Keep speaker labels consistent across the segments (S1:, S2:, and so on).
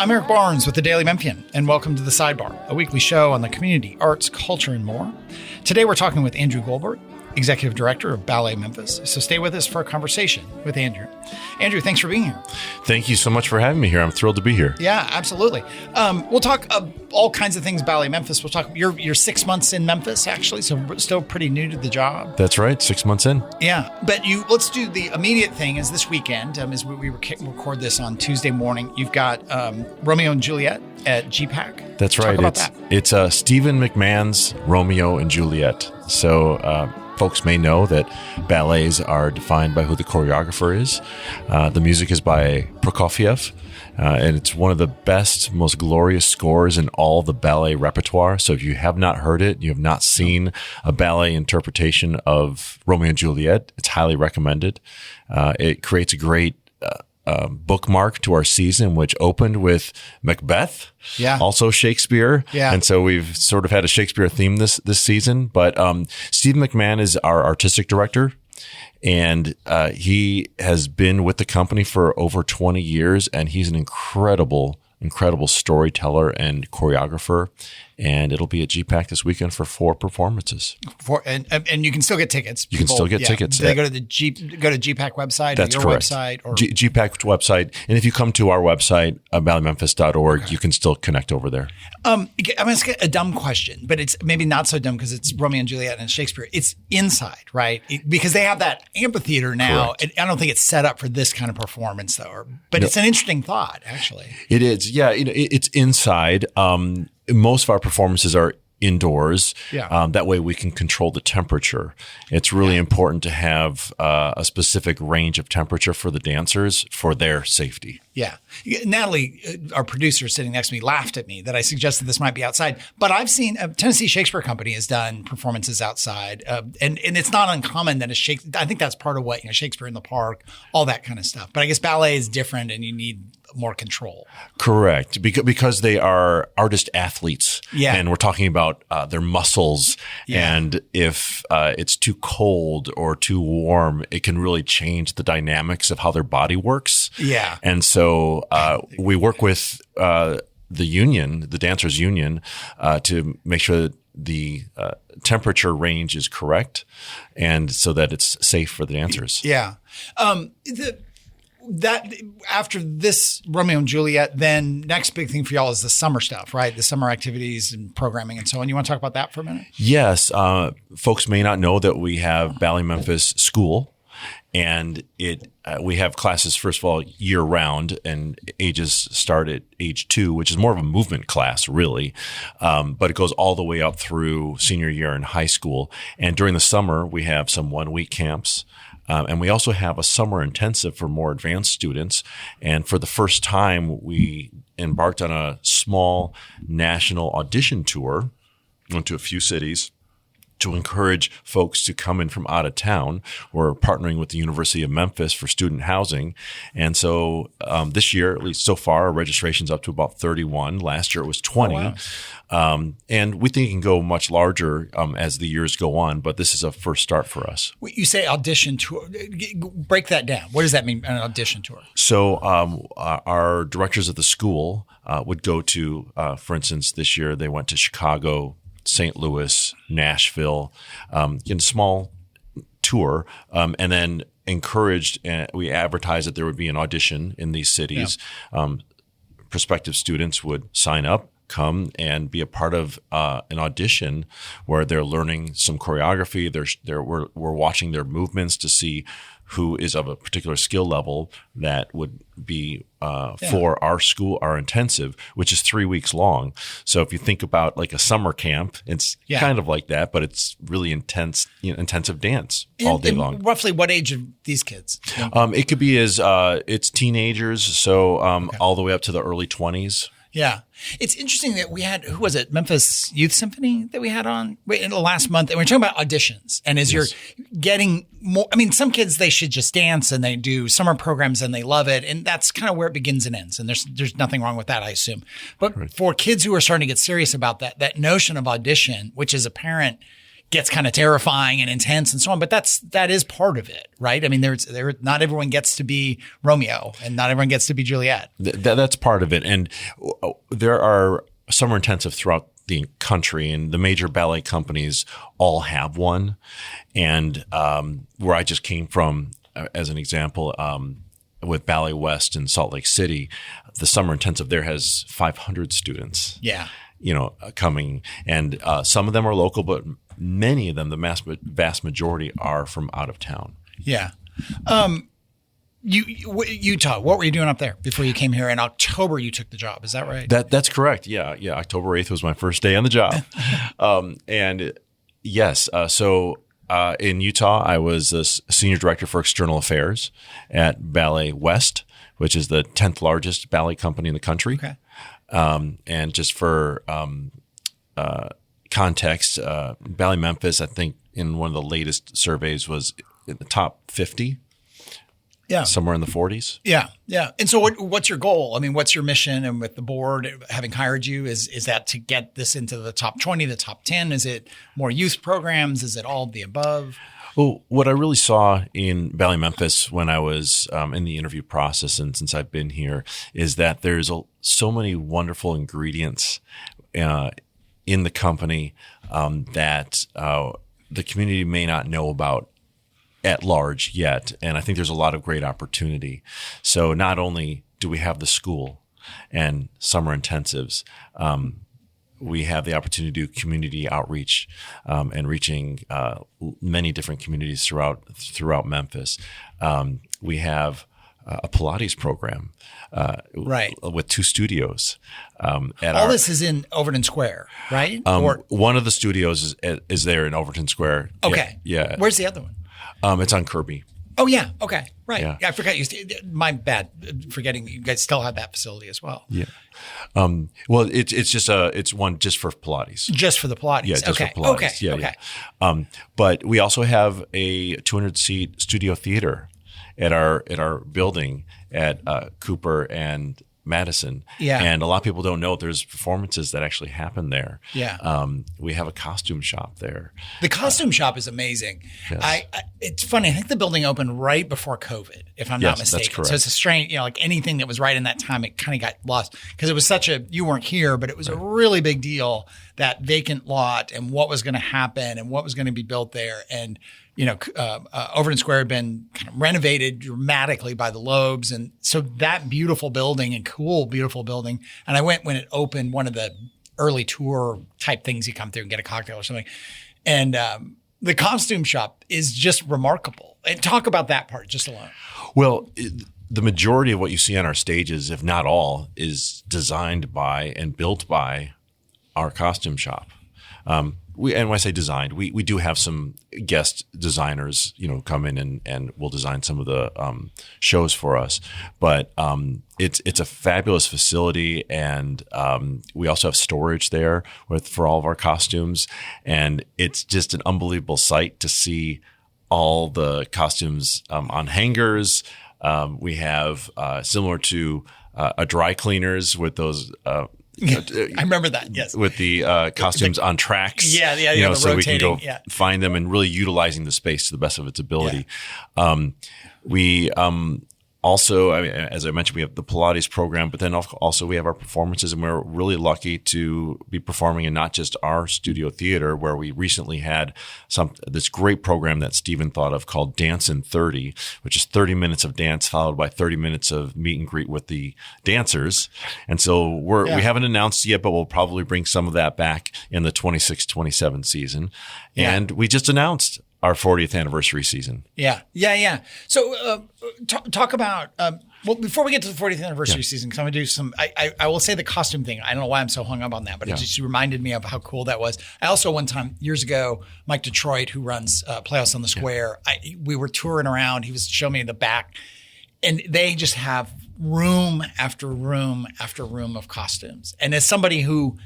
S1: I'm Eric Barnes with the Daily Memphian, and welcome to The Sidebar, a weekly show on the community, arts, culture, and more. Today we're talking with Andrew Goldberg, Executive Director of Ballet Memphis. So stay with us for a conversation with Andrew. Andrew, thanks for being here.
S2: Thank you so much for having me here. I'm thrilled to be here.
S1: Yeah, absolutely. We'll talk all kinds of things Ballet Memphis. We'll talk. You're 6 months in Memphis, actually, so still pretty new to the job.
S2: That's right, 6 months in.
S1: Yeah, but let's do the immediate thing. Is this weekend? As we record this on Tuesday morning, you've got Romeo and Juliet at GPAC.
S2: That's right.
S1: Talk about
S2: it's Stephen McMahon's Romeo and Juliet. So folks may know that ballets are defined by who the choreographer is. The music is by Prokofiev, and it's one of the best, most glorious scores in all the ballet repertoire. So if you have not heard it, you have not seen a ballet interpretation of Romeo and Juliet, it's highly recommended. It creates a great bookmark to our season, which opened with Macbeth, also Shakespeare. Yeah. And so we've sort of had a Shakespeare theme this season. But Stephen McMahon is our artistic director, and he has been with the company for over 20 years, and he's an incredible storyteller and choreographer. And it'll be at GPAC this weekend for 4 performances.
S1: And you can still get tickets.
S2: You can still get tickets.
S1: They go to GPAC website.
S2: That's
S1: or your
S2: correct.
S1: Website or
S2: GPAC website. And if you come to our website, balletmemphis.org, you can still connect over there.
S1: I'm going to ask a dumb question, but it's maybe not so dumb because it's Romeo and Juliet and Shakespeare. It's inside, right? Because they have that amphitheater now. I don't think it's set up for this kind of performance, though. But it's an interesting thought, actually.
S2: It is. Yeah, it's inside. Most of our performances are indoors. Yeah. That way we can control the temperature. It's really important to have a specific range of temperature for the dancers for their safety.
S1: Yeah. Natalie, our producer sitting next to me, laughed at me that I suggested this might be outside. But I've seen Tennessee Shakespeare Company has done performances outside. And it's not uncommon that I think that's part of what, Shakespeare in the Park, all that kind of stuff. But I guess ballet is different and you need more control.
S2: Correct. Because they are artist athletes. Yeah. And we're talking about their muscles. Yeah. And if it's too cold or too warm, it can really change the dynamics of how their body works. Yeah. And so we work with the union, the dancers union, to make sure that the temperature range is correct and so that it's safe for the dancers.
S1: Yeah. That after this Romeo and Juliet, then next big thing for y'all is the summer stuff, right? The summer activities and programming and so on. You want to talk about that for a minute?
S2: Yes. Folks may not know that we have Ballet Memphis School, and we have classes, first of all, year round, and ages start at age 2, which is more of a movement class, really. But it goes all the way up through senior year in high school. And during the summer, we have some 1-week camps. And we also have a summer intensive for more advanced students. And for the first time, we embarked on a small national audition tour, went to a few cities to encourage folks to come in from out of town. We're partnering with the University of Memphis for student housing. And so this year, at least so far, our registration's up to about 31. Last year it was 20. Oh, wow. And we think it can go much larger as the years go on, but this is a first start for us.
S1: You say audition tour. Break that down. What does that mean, an audition tour?
S2: So our directors of the school would go to, for instance, this year they went to Chicago, St. Louis, Nashville, in a small tour, and then encouraged, we advertised that there would be an audition in these cities. Yeah. Prospective students would sign up, come and be a part of an audition where they're learning some choreography. We're watching their movements to see who is of a particular skill level that would be for our school, our intensive, which is 3 weeks long. So if you think about like a summer camp, it's kind of like that, but it's really intense, intensive dance all day long.
S1: Roughly what age are these kids?
S2: It could be it's teenagers, so all the way up to the early 20s.
S1: Yeah. It's interesting that we had, who was it? Memphis Youth Symphony that we had on in the last month. And we're talking about auditions. And as you're getting more, some kids, they should just dance and they do summer programs and they love it. And that's kind of where it begins and ends. And there's nothing wrong with that, I assume. But for kids who are starting to get serious about that notion of audition, which as a parent, gets kind of terrifying and intense and so on. But that is part of it, right? I mean, not everyone gets to be Romeo and not everyone gets to be Juliet.
S2: That's part of it. And there are summer intensive throughout the country, and the major ballet companies all have one. And where I just came from, as an example, with Ballet West in Salt Lake City, the summer intensive there has 500 students.
S1: Yeah.
S2: Coming, and some of them are local, but many of them, the vast majority, are from out of town.
S1: Yeah. Utah, what were you doing up there before you came here? In October, you took the job. Is that right?
S2: That's correct. Yeah. October 8th was my first day on the job. And yes, so in Utah, I was a senior director for external affairs at Ballet West, which is the 10th largest ballet company in the country.
S1: Okay.
S2: And just for context, Ballet Memphis, I think in one of the latest surveys, was in the top 50.
S1: Yeah.
S2: Somewhere in the 40s.
S1: Yeah. Yeah. And so what's your goal? I mean, what's your mission? And with the board having hired you, is that to get this into the top 20, the top 10? Is it more youth programs? Is it all of the above?
S2: Well, what I really saw in Ballet Memphis when I was in the interview process, and since I've been here, is that there's so many wonderful ingredients in the company that the community may not know about at large yet. And I think there's a lot of great opportunity. So not only do we have the school and summer intensives, we have the opportunity to do community outreach and reaching many different communities throughout Memphis. We have a Pilates program,
S1: right,
S2: with 2 studios.
S1: This is in Overton Square, right?
S2: One of the studios is there in Overton Square.
S1: Okay.
S2: Yeah.
S1: Where's the other one?
S2: It's on Kirby.
S1: Oh yeah. Okay. Right.
S2: Yeah.
S1: I forgot my bad. Forgetting you guys still have that facility as well.
S2: Yeah. Well, it's one just for Pilates.
S1: Just for the Pilates.
S2: Yeah. Just
S1: okay.
S2: for Pilates.
S1: Okay.
S2: Yeah.
S1: Okay.
S2: Yeah. But we also have a 200-seat studio theater at our building at Cooper and Madison.
S1: Yeah.
S2: And a lot of people don't know there's performances that actually happen there.
S1: Yeah.
S2: We have a costume shop there.
S1: The costume shop is amazing.
S2: Yes.
S1: It's funny. I think the building opened right before COVID, if I'm not mistaken.
S2: That's correct.
S1: So it's a strange, like anything that was right in that time, it kind of got lost because it was you weren't here, but it was a really big deal, that vacant lot and what was going to happen and what was going to be built there. And Overton Square had been kind of renovated dramatically by the Lobes. And so that beautiful building and cool, beautiful building. And I went when it opened, one of the early tour type things, you come through and get a cocktail or something. And the costume shop is just remarkable. And talk about that part just alone.
S2: Well, the majority of what you see on our stages, if not all, is designed by and built by our costume shop. And when I say designed, we do have some guest designers, come in and will design some of the shows for us. But it's a fabulous facility, and we also have storage there for all of our costumes. And it's just an unbelievable sight to see all the costumes on hangers. We have similar to a dry cleaners with those.
S1: I remember that. Yes,
S2: with the costumes on tracks.
S1: Yeah.
S2: So we can go
S1: yeah.
S2: find them, and really utilizing the space to the best of its ability.
S1: Yeah.
S2: We also, as I mentioned, we have the Pilates program, but then also we have our performances, and we're really lucky to be performing in not just our studio theater, where we recently had this great program that Stephen thought of called Dance in 30, which is 30 minutes of dance followed by 30 minutes of meet and greet with the dancers. And so we haven't announced yet, but we'll probably bring some of that back in the 26-27 season. Yeah. And we just announced our 40th anniversary season.
S1: Yeah. So talk about, before we get to the 40th anniversary season, because I'm going to do some, I will say the costume thing. I don't know why I'm so hung up on that, but it just reminded me of how cool that was. I also, one time, years ago, Mike Detroit, who runs Playhouse on the Square, we were touring around. He was showing me the back, and they just have room after room after room of costumes. And as somebody who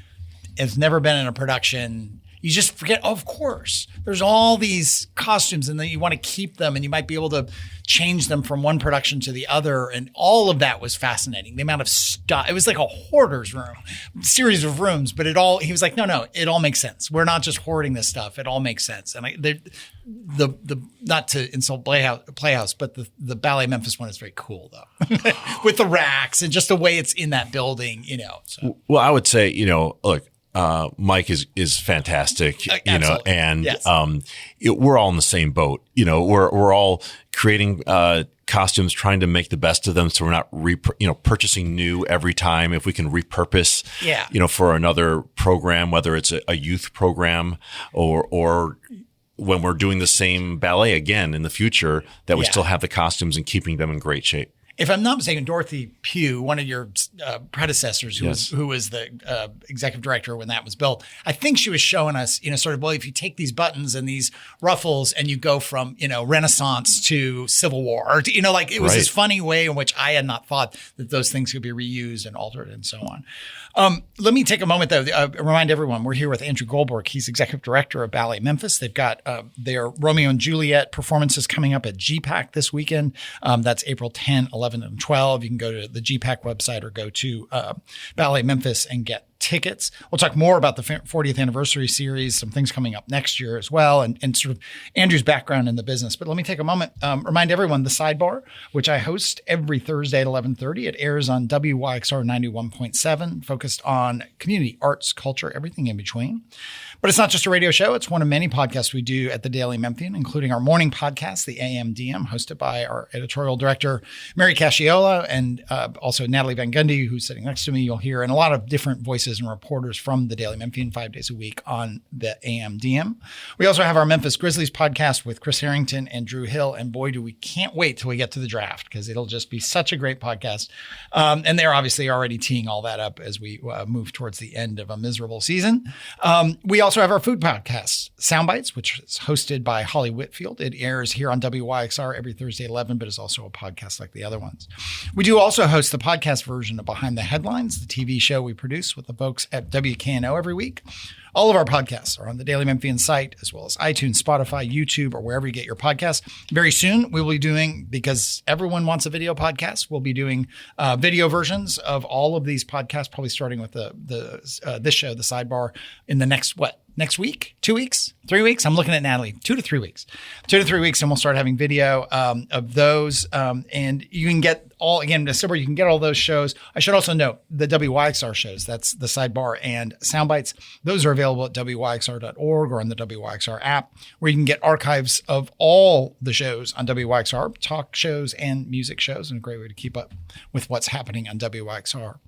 S1: has never been in a production, you just forget, oh, of course, there's all these costumes and then you want to keep them and you might be able to change them from one production to the other. And all of that was fascinating. The amount of stuff, it was like a hoarder's room, series of rooms, but he was like, no, it all makes sense. We're not just hoarding this stuff. It all makes sense. And not to insult Playhouse, but the Ballet Memphis one is very cool though, with the racks and just the way it's in that building, So.
S2: Well, I would say, look, Mike is fantastic, and yes. We're all in the same boat. We're all creating costumes, trying to make the best of them, so we're not purchasing new every time. If we can repurpose, for another program, whether it's a youth program or when we're doing the same ballet again in the future, that we still have the costumes and keeping them in great shape.
S1: If I'm not mistaken, Dorothy Pugh, one of your predecessors, who was the executive director when that was built, I think she was showing us, sort of, well, if you take these buttons and these ruffles and you go from, Renaissance to Civil War, or it was this funny way in which I had not thought that those things could be reused and altered and so on. Let me take a moment, though, remind everyone, we're here with Andrew Goldberg. He's executive director of Ballet Memphis. They've got their Romeo and Juliet performances coming up at GPAC this weekend. That's April 10, 11, and 12. You can go to the GPAC website or go to Ballet Memphis and get tickets. We'll talk more about the 40th anniversary series, some things coming up next year as well, and sort of Andrew's background in the business. But let me take a moment, remind everyone the Sidebar, which I host every Thursday at 11:30. It airs on WYXR 91.7, focused on community, arts, culture, everything in between. But it's not just a radio show. It's one of many podcasts we do at the Daily Memphian, including our morning podcast, the AMDM, hosted by our editorial director, Mary Casciola, and also Natalie Van Gundy, who's sitting next to me. You'll hear, and a lot of different voices and reporters from the Daily Memphian 5 days a week on the AMDM. We also have our Memphis Grizzlies podcast with Chris Harrington and Drew Hill. And boy, do we can't wait till we get to the draft, because it'll just be such a great podcast. And they're obviously already teeing all that up as we move towards the end of a miserable season. We also have our food podcast, Soundbites, which is hosted by Holly Whitfield. It airs here on WYXR every Thursday at 11, but is also a podcast like the other ones. We do also host the podcast version of Behind the Headlines, the TV show we produce with the folks at WKNO every week. All of our podcasts are on the Daily Memphian site, as well as iTunes, Spotify, YouTube, or wherever you get your podcasts. Very soon, we will be doing, because everyone wants a video podcast, we'll be doing video versions of all of these podcasts, probably starting with this show, The Sidebar, in the next week, 2 weeks, 3 weeks. I'm looking at Natalie, 2 to 3 weeks, and we'll start having video of those. And you can get all, again, December, you can get all those shows. I should also note the WYXR shows. That's the Sidebar and Soundbites. Those are available at WYXR.org or on the WYXR app, where you can get archives of all the shows on WYXR, talk shows and music shows, and a great way to keep up with what's happening on WYXR.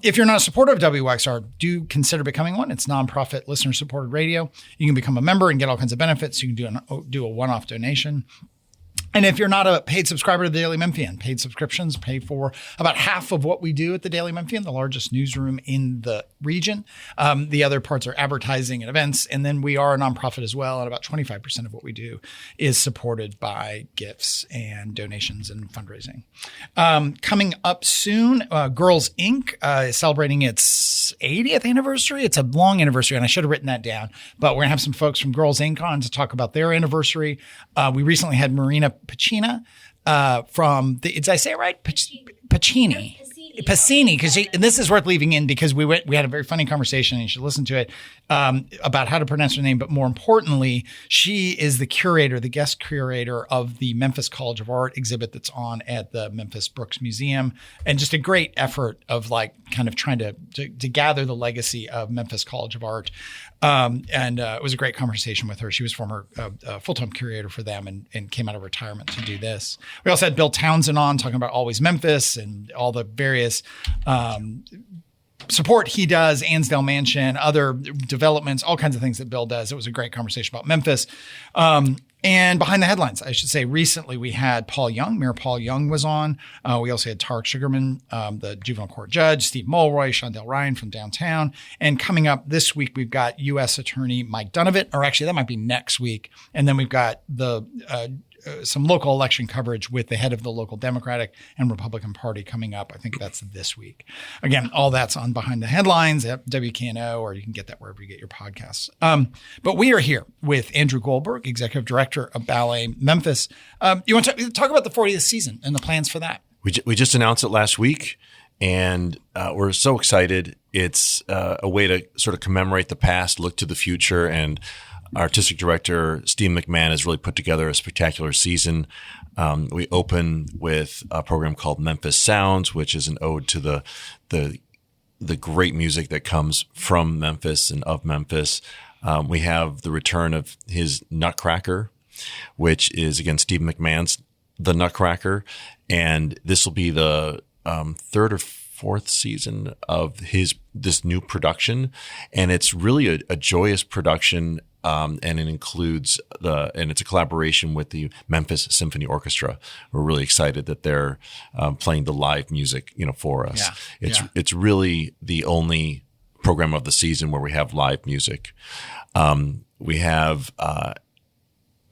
S1: If you're not a supporter of WYXR, do consider becoming one. It's nonprofit, listener-supported radio. You can become a member and get all kinds of benefits. You can do a one-off donation. And if you're not a paid subscriber to the Daily Memphian, paid subscriptions pay for about half of what we do at the Daily Memphian, the largest newsroom in the region. The other parts are advertising and events. And then we are a nonprofit as well. And about 25% of what we do is supported by gifts and donations and fundraising. Coming up soon, Girls Inc. Is celebrating its 80th anniversary. It's a long anniversary, and I should have written that down. But we're going to have some folks from Girls Inc. on to talk about their anniversary. We recently had Marina Pacina from the, did I say it right? Pacini. Pacini, because this is worth leaving in, because we had a very funny conversation, and you should listen to it, about how to pronounce her name. But more importantly, she is the curator, the guest curator of the Memphis College of Art exhibit that's on at the Memphis Brooks Museum, and just a great effort of kind of trying to gather the legacy of Memphis College of Art. It was a great conversation with her. She was former full-time curator for them and came out of retirement to do this. We also had Bill Townsend on talking about Always Memphis and all the various support he does, Ansdale Mansion, other developments, all kinds of things that Bill does. It was a great conversation about Memphis. And Behind the Headlines, I should say, recently we had Paul Young. Mayor Paul Young was on. We also had Tarek Sugarman, the juvenile court judge, Steve Mulroy, Shondell Ryan from downtown. And coming up this week, we've got U.S. Attorney Mike Donovan, or actually that might be next week. And then we've got the some local election coverage with the head of the local Democratic and Republican Party coming up. I think that's this week. Again, all that's on Behind the Headlines at WKNO, or you can get that wherever you get your podcasts. But we are here with Andrew Goldberg, Executive Director of Ballet Memphis. You want to talk about the 40th season and the plans for that?
S2: We just announced it last week, and we're so excited. It's a way to sort of commemorate the past, look to the future, and our artistic director, Steve McMahon, has really put together a spectacular season. We open with a program called Memphis Sounds, which is an ode to the great music that comes from Memphis and of Memphis. We have the return of his Nutcracker, which is, again, Steve McMahon's The Nutcracker. And this will be the third or fourth season of this new production. And it's really a joyous production. And it includes and it's a collaboration with the Memphis Symphony Orchestra. We're really excited that they're playing the live music, for us. Yeah. It's really the only program of the season where we have live music.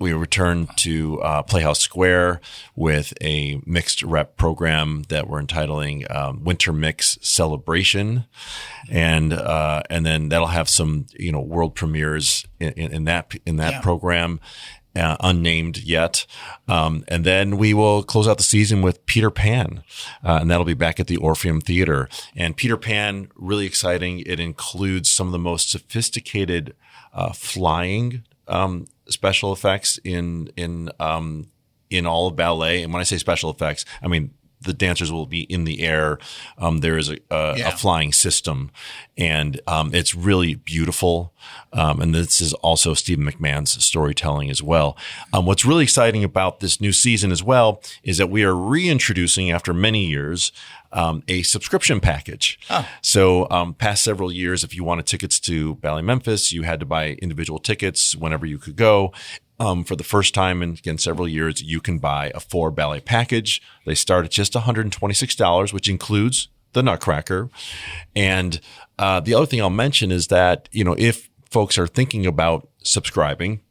S2: We return to Playhouse Square with a mixed rep program that we're entitling Winter Mix Celebration, and then that'll have some world premieres in that program, unnamed yet, and then we will close out the season with Peter Pan, and that'll be back at the Orpheum Theater. And Peter Pan, really exciting. It includes some of the most sophisticated flying special effects in all of ballet. And when I say special effects, I mean the dancers will be in the air. There is a flying system, and it's really beautiful. And this is also Stephen McMahon's storytelling as well. What's really exciting about this new season as well is that we are reintroducing, after many years, a subscription package. Oh. So past several years, if you wanted tickets to Ballet Memphis, you had to buy individual tickets whenever you could go. For the first time in, again, several years, you can buy a 4 ballet package. They start at just $126, which includes the Nutcracker. And the other thing I'll mention is that, if folks are thinking about subscribing,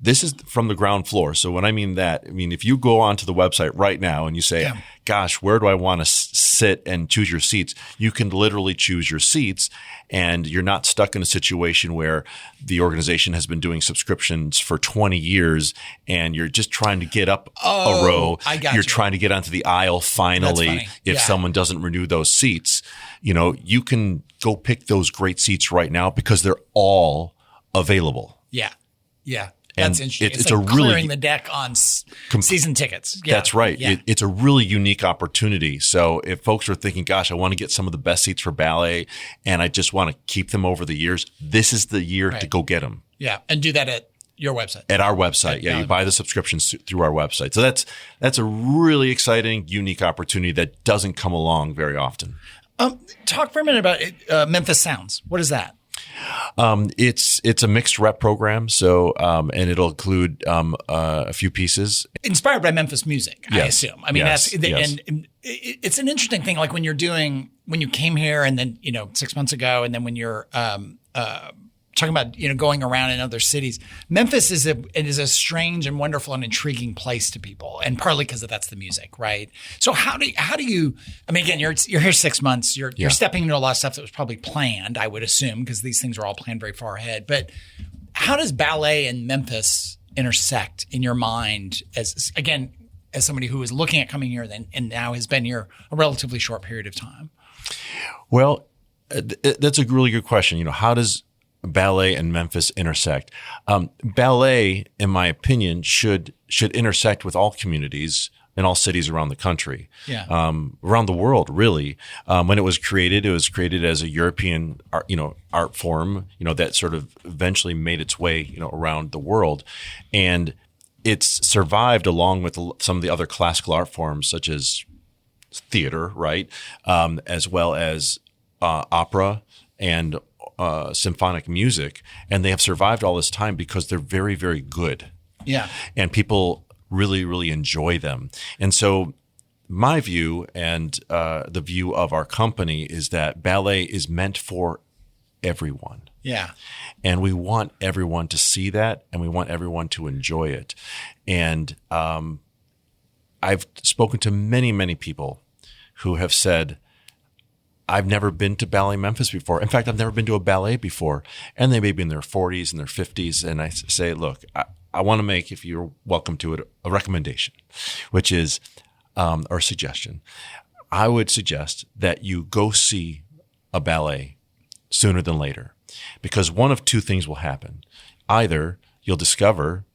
S2: this is from the ground floor. So when I mean that, if you go onto the website right now and you say, gosh, where do I want to sit and choose your seats? You can literally choose your seats, and you're not stuck in a situation where the organization has been doing subscriptions for 20 years and you're just trying to get up a row. You're trying to get onto the aisle finally if someone doesn't renew those seats. You can go pick those great seats right now because they're all available.
S1: Yeah. Yeah. That's interesting.
S2: It's
S1: like
S2: a really
S1: clearing the deck on season tickets. Yeah.
S2: That's right. Yeah. It's a really unique opportunity. So if folks are thinking, gosh, I want to get some of the best seats for ballet and I just want to keep them over the years, this is the year to go get them.
S1: Yeah. And do that at your website.
S2: At our website. You buy the subscriptions through our website. So that's a really exciting, unique opportunity that doesn't come along very often.
S1: Talk for a minute about Memphis Sounds. What is that?
S2: It's a mixed rep program. So, and it'll include, a few pieces
S1: inspired by Memphis music, I assume.
S2: Yes.
S1: And it's an interesting thing. Like when you came here and then, 6 months ago, and then when you're, talking about, going around in other cities, Memphis is a strange and wonderful and intriguing place to people. And partly because that's the music, right? So how do you, again, you're here 6 months, you're stepping into a lot of stuff that was probably planned, I would assume, because these things are all planned very far ahead. But how does ballet and Memphis intersect in your mind as somebody who is looking at coming here and now has been here a relatively short period of time?
S2: Well, that's a really good question. How does ballet and Memphis intersect? Ballet, in my opinion, should intersect with all communities in all cities around the country, around the world, really. When it was created as a European art form, that sort of eventually made its way, around the world. And it's survived along with some of the other classical art forms, such as theater, right? As well as opera and symphonic music, and they have survived all this time because they're very, very good. Yeah. And people really, really enjoy them. And so my view and the view of our company is that ballet is meant for everyone.
S1: Yeah.
S2: And we want everyone to see that, and we want everyone to enjoy it. And I've spoken to many, many people who have said, I've never been to Ballet Memphis before. In fact, I've never been to a ballet before. And they may be in their 40s and their 50s. And I say, look, I want to make, if you're welcome to it, a recommendation, which is, or a suggestion. I would suggest that you go see a ballet sooner than later, because one of two things will happen. Either you'll discover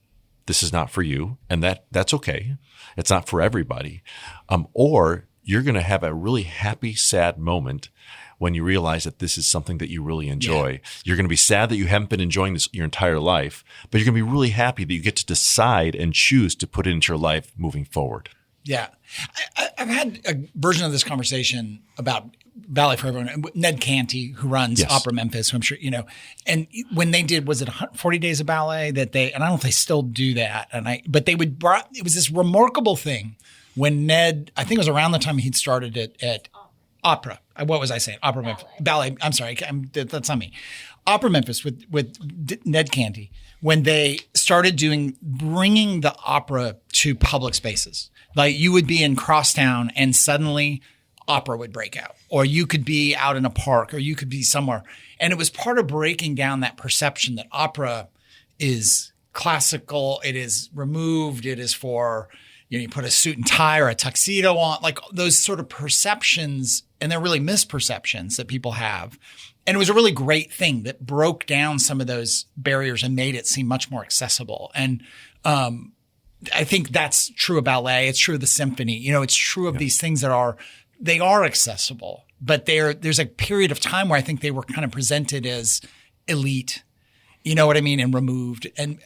S2: this is not for you, and that's okay. It's not for everybody. Or you're going to have a really happy, sad moment when you realize that this is something that you really enjoy. Yeah. You're going to be sad that you haven't been enjoying this your entire life, but you're going to be really happy that you get to decide and choose to put it into your life moving forward.
S1: Yeah. I've had a version of this conversation about Ballet for Everyone. Ned Canty, who runs Opera Memphis, who I'm sure you know. And when they did, was it 40 Days of Ballet that they, and I don't know if they still do that. But they would, it was this remarkable thing when Ned, I think it was around the time he'd started it at Opera. What was I saying? Opera Memphis. Ballet. I'm sorry. That's not me. Opera Memphis with Ned Canty, when they started bringing the opera to public spaces. Like you would be in Crosstown and suddenly opera would break out, or you could be out in a park, or you could be somewhere. And it was part of breaking down that perception that opera is classical. It is removed. It is for, you put a suit and tie or a tuxedo on, like those sort of perceptions, and they're really misperceptions that people have. And it was a really great thing that broke down some of those barriers and made it seem much more accessible. And I think that's true of ballet. It's true of the symphony. It's true of these things that they are accessible, but there's a period of time where I think they were kind of presented as elite, you know what I mean, and removed. And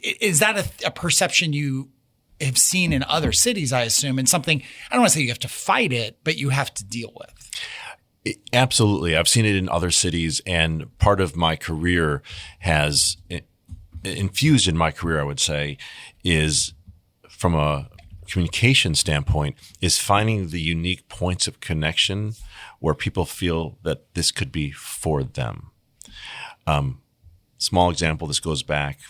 S1: is that a perception you have seen in other cities, I assume, and something, I don't want to say you have to fight it, but you have to deal with?
S2: Absolutely. I've seen it in other cities, and part of my career has infused in my career, I would say, is from a communication standpoint, is finding the unique points of connection where people feel that this could be for them. Small example, this goes back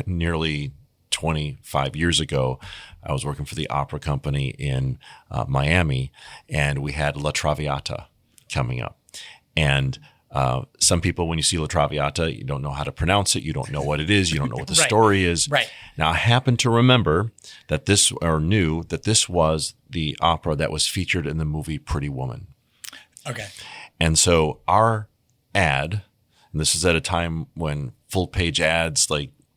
S2: nearly 25 years ago. I was working for the opera company in Miami, and we had La Traviata coming up. And some people, when you see La Traviata, you don't know how to pronounce it. You don't know what it is. You don't know what the story is.
S1: Right.
S2: Now, I happen to remember that knew that this was the opera that was featured in the movie Pretty Woman.
S1: Okay.
S2: And so our ad, and this is at a time when full page ads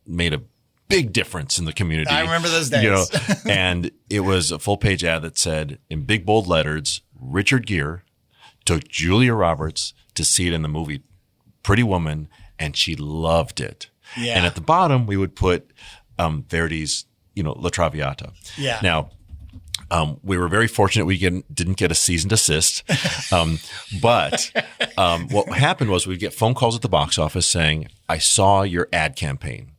S2: made a big difference in the community.
S1: I remember those days.
S2: And it was a full page ad that said in big bold letters, Richard Gere took Julia Roberts to see it in the movie Pretty Woman, and she loved it. Yeah. And at the bottom, we would put Verdi's, La Traviata.
S1: Yeah.
S2: Now, we were very fortunate we didn't get a cease and desist. But what happened was we'd get phone calls at the box office saying, I saw your ad campaign.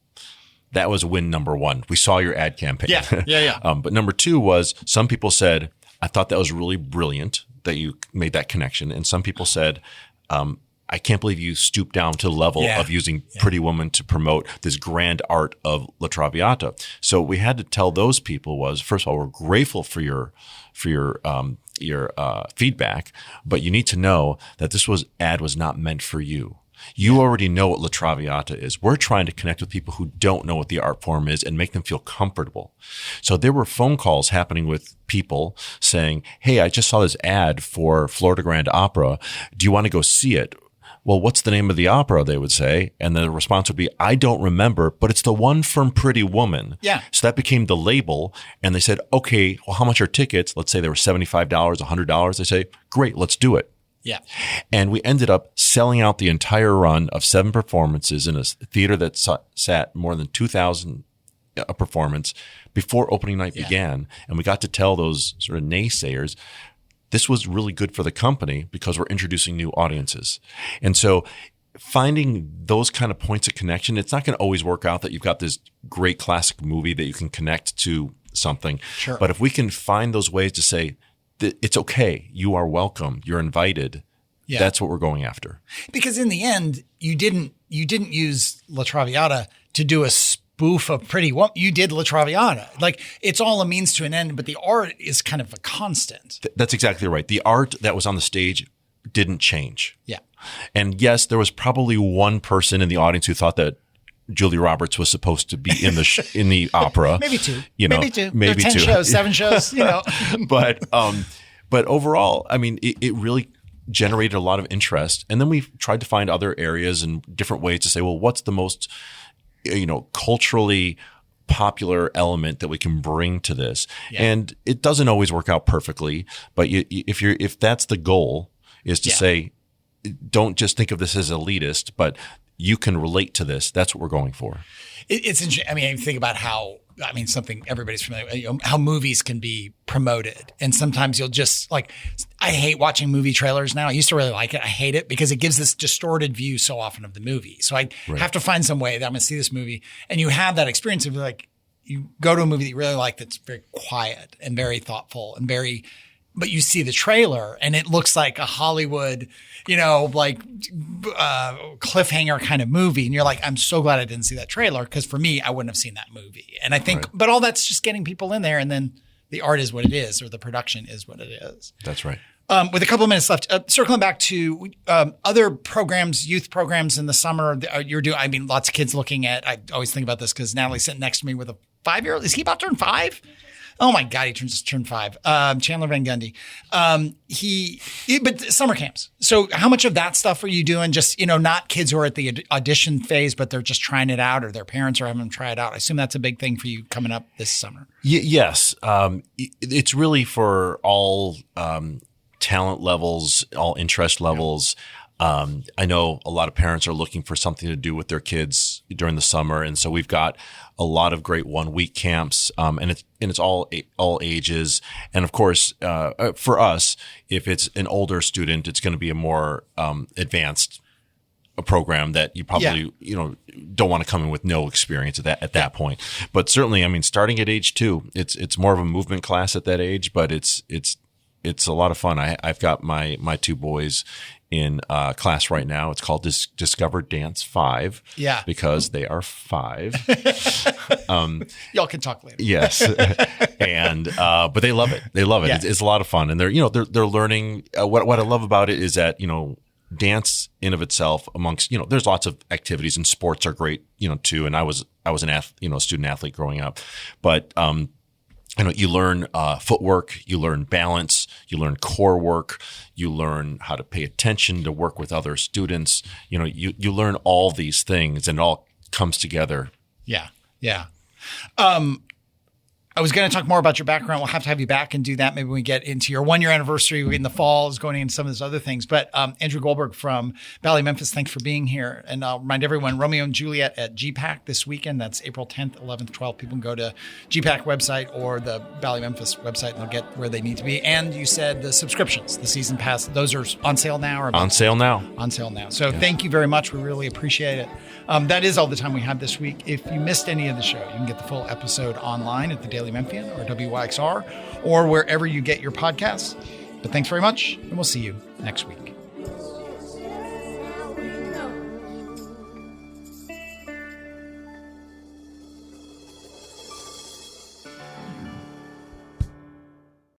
S2: That was win number one. We saw your ad campaign.
S1: Yeah.
S2: But number two was some people said, I thought that was really brilliant that you made that connection. And some people said, I can't believe you stooped down to the level of using Pretty Woman to promote this grand art of La Traviata. So what we had to tell those people was, first of all, we're grateful for your feedback, but you need to know that this ad was not meant for you. You already know what La Traviata is. We're trying to connect with people who don't know what the art form is and make them feel comfortable. So there were phone calls happening with people saying, hey, I just saw this ad for Florida Grand Opera. Do you want to go see it? Well, what's the name of the opera, they would say. And the response would be, I don't remember, but it's the one from Pretty Woman.
S1: Yeah.
S2: So that became the label. And they said, okay, well, how much are tickets? Let's say they were $75, $100. They say, great, let's do it.
S1: Yeah.
S2: And we ended up selling out the entire run of 7 performances in a theater that sat more than 2,000 a performance before opening night began. And we got to tell those sort of naysayers, this was really good for the company because we're introducing new audiences. And so finding those kind of points of connection, it's not going to always work out that you've got this great classic movie that you can connect to something.
S1: Sure.
S2: But if we can find those ways to say, it's okay. You are welcome. You're invited.
S1: Yeah.
S2: That's what we're going after.
S1: Because in the end, you didn't use La Traviata to do a spoof of Pretty Woman. You did La Traviata. Like, it's all a means to an end, but the art is kind of a constant.
S2: That's exactly right. The art that was on the stage didn't change.
S1: Yeah.
S2: And yes, there was probably one person in the audience who thought that Julia Roberts was supposed to be in the opera.
S1: Maybe two.
S2: You know,
S1: maybe two.
S2: Maybe
S1: there are 10
S2: two.
S1: shows, 7 shows, you know.
S2: But overall, I mean, it really generated a lot of interest. And then we tried to find other areas and different ways to say, well, what's the most, culturally popular element that we can bring to this? Yeah. And it doesn't always work out perfectly, but if that's the goal, is to say, don't just think of this as elitist, but you can relate to this. That's what we're going for.
S1: It's interesting. I mean, think about something everybody's familiar with, how movies can be promoted. And sometimes you'll just I hate watching movie trailers now. I used to really like it. I hate it because it gives this distorted view so often of the movie. So I have to find some way that I'm going to see this movie. And you have that experience of you go to a movie that you really like that's very quiet and very thoughtful and but you see the trailer and it looks like a Hollywood, cliffhanger kind of movie. And you're like, I'm so glad I didn't see that trailer, because for me, I wouldn't have seen that movie. And I think, but all that's just getting people in there, and then the art is what it is, or the production is what it is.
S2: That's right.
S1: With a couple of minutes left, circling back to other programs, youth programs in the summer you're doing. I mean, lots of kids looking at. I always think about this because Natalie's sitting next to me with a 5-year-old. Is he about to turn 5? Oh my God, he just turned 5. Chandler Van Gundy. But summer camps. So how much of that stuff are you doing? Just, not kids who are at the audition phase, but they're just trying it out, or their parents are having them try it out. I assume that's a big thing for you coming up this summer.
S2: Yes. It's really for all talent levels, all interest levels. I know a lot of parents are looking for something to do with their kids during the summer. And so we've got a lot of great 1-week camps, and it's all ages. And of course, for us, if it's an older student, it's going to be a more advanced program that you probably don't want to come in with no experience at that point. But certainly, I mean, starting at age 2, it's more of a movement class at that age, but it's a lot of fun. I've got my 2 boys in class right now. It's called Discover Dance 5. Yeah. Because they are 5.
S1: Y'all can talk later.
S2: Yes. And but they love it. They love it. Yeah. It's a lot of fun. And they're learning. What I love about it is that, dance in of itself, amongst, there's lots of activities, and sports are great, too. And I was an student athlete growing up, but you learn footwork, you learn balance, you learn core work, you learn how to pay attention to work with other students. You learn all these things, and it all comes together.
S1: Yeah. Yeah. I was going to talk more about your background. We'll have to have you back and do that. Maybe when we get into your 1-year anniversary in the fall, is going into some of those other things. But Andrew Goldberg from Ballet Memphis, thanks for being here. And I'll remind everyone, Romeo and Juliet at GPAC this weekend. That's April 10th, 11th, 12th. People can go to GPAC website or the Ballet Memphis website, and they'll get where they need to be. And you said the subscriptions, the season pass, those are on sale now? Or
S2: on sale now.
S1: On sale now. So Thank you very much. We really appreciate it. That is all the time we have this week. If you missed any of the show, you can get the full episode online at the Daily Memphian or WYXR or wherever you get your podcasts. But thanks very much, and we'll see you next week.